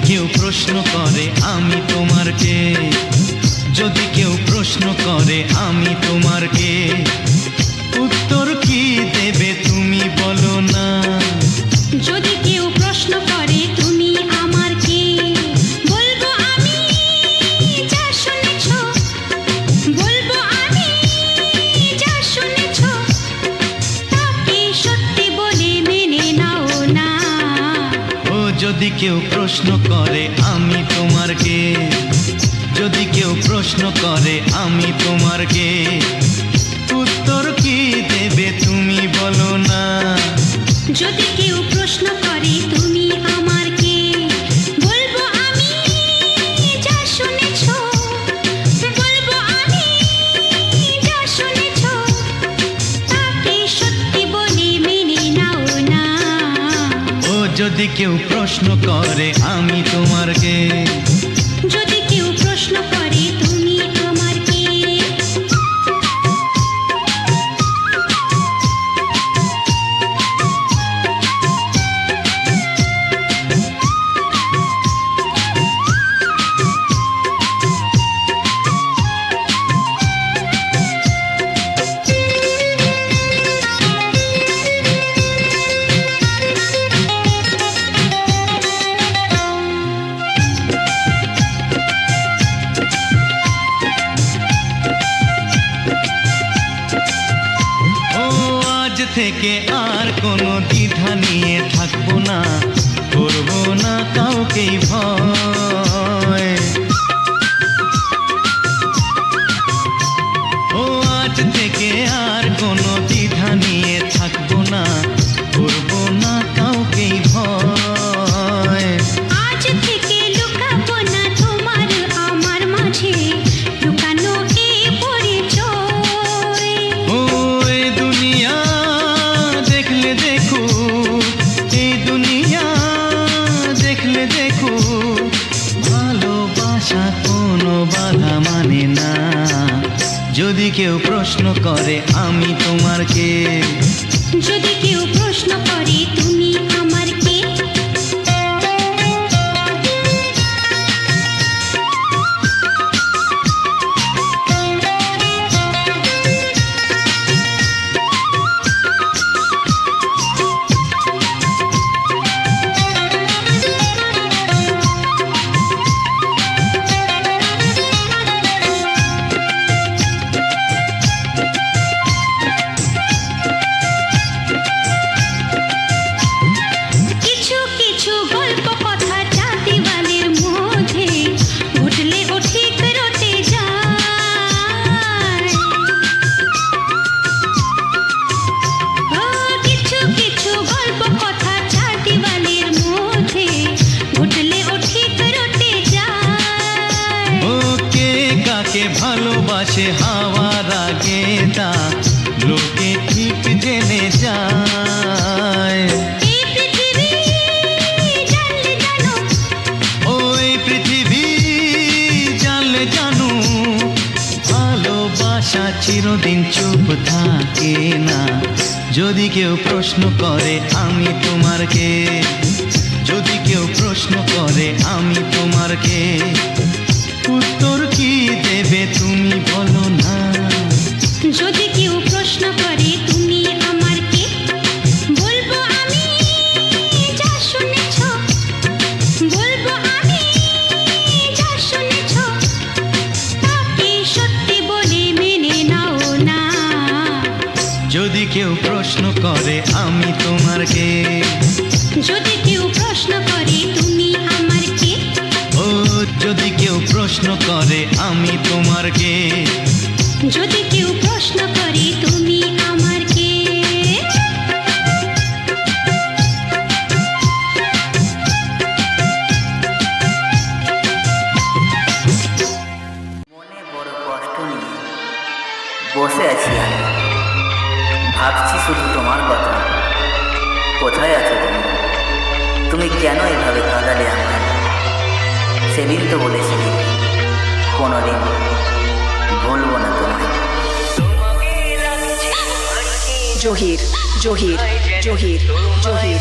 কেউ প্রশ্ন করে আমি তোমার কে, যদি কেউ প্রশ্ন করে আমি তোমার কে, উত্তর কি দেবে তুমি বলো না। যদি কেউ প্রশ্ন করে তুমি আমার কে, বলবো আমি যা শুনেছ, বলবো আমি যা শুনেছ, তাকে সত্যি বলে মেনে নাও না। ও যদি কেউ প্রশ্ন করে আমি তোমার কে, যদি কেউ প্রশ্ন করে আমি তোমার কে, উত্তর কি দেবে তুমি বলো না। যদি কেউ প্রশ্ন করে তুমি আমার কে, বলবো আমি যা শুনেছ, বলবো আমি যা শুনেছ, তাকে সত্যি বলে মেনে নাও না। ও যদি কেউ প্রশ্ন করে আমি তোমার কে, যদি কেউ প্রশ্ন করে তুমি আমার কে। থেকে আর কোনো দ্বিধা নিয়ে থাকবো না, করবো না কাউকেই ভয়। ও আজ থেকে আর কোনো দ্বিধা নিয়ে থাকবো না, করবো না কাউকেই ভয়। আজ থেকে লুকাবো না তোমার আমার মাঝে লুকানো এই পরিচয়। ও এই দুনিয়া দেখলে দেখো, এই দুনিয়া দেখলে দেখো, ভালোবাসা কোনো বাধা মানে না। যদি কেউ প্রশ্ন করে আমি তোমার কে, যদি কেউ প্রশ্ন করে তুমি আমার কে। কিছু কিছু গল্প কথা জাতি বালের মধ্যে ঘটলে ও ঠিক রটে যায়। ও কিছু কিছু গল্প কথা জাতি বালের মধ্যে ঘটলে ও ঠিক রটে যায়। ও কে কাকে ভালোবাসে হাওয়ার আগে তা লোকে ঠিক জেনে যায়। এই পৃথিবী জানলে জানো, ও এই পৃথিবী জানলে জানো, ভালোবাসা চিরদিন চুপ থাকে না। যদি কেউ প্রশ্ন করে আমি তোমার কে, যদি কেউ প্রশ্ন করে আমি তোমার কে, উত্তর কি দেবে তুমি বলো না। যদি কেউ প্রশ্ন করে তুমি আমার কে, বলবো আমি যা শুনেছ, বলবো আমি যা শুনেছ, তাকে সত্যি বলে মেনে নাও না। যদি কেউ প্রশ্ন করে আমি তোমার কে, যদি কেউ প্রশ্ন করে তুমি আমার কে। ও যদি কেউ প্রশ্ন করে আমি তোমার কে, যদি কেউ প্রশ্ন করে তুমি আমার কে। মনে বড় কষ্ট নিয়ে বসে আছি আমি, ভাবছি শুধু তোমার কথা। কোথায় আছো তুমি? তুমি কেন এভাবে কাঁদালে আমায়? সেদিন তো বলেছিলে কোনোদিন ভুলবো না তোমায়। জহির জহির জহির জহির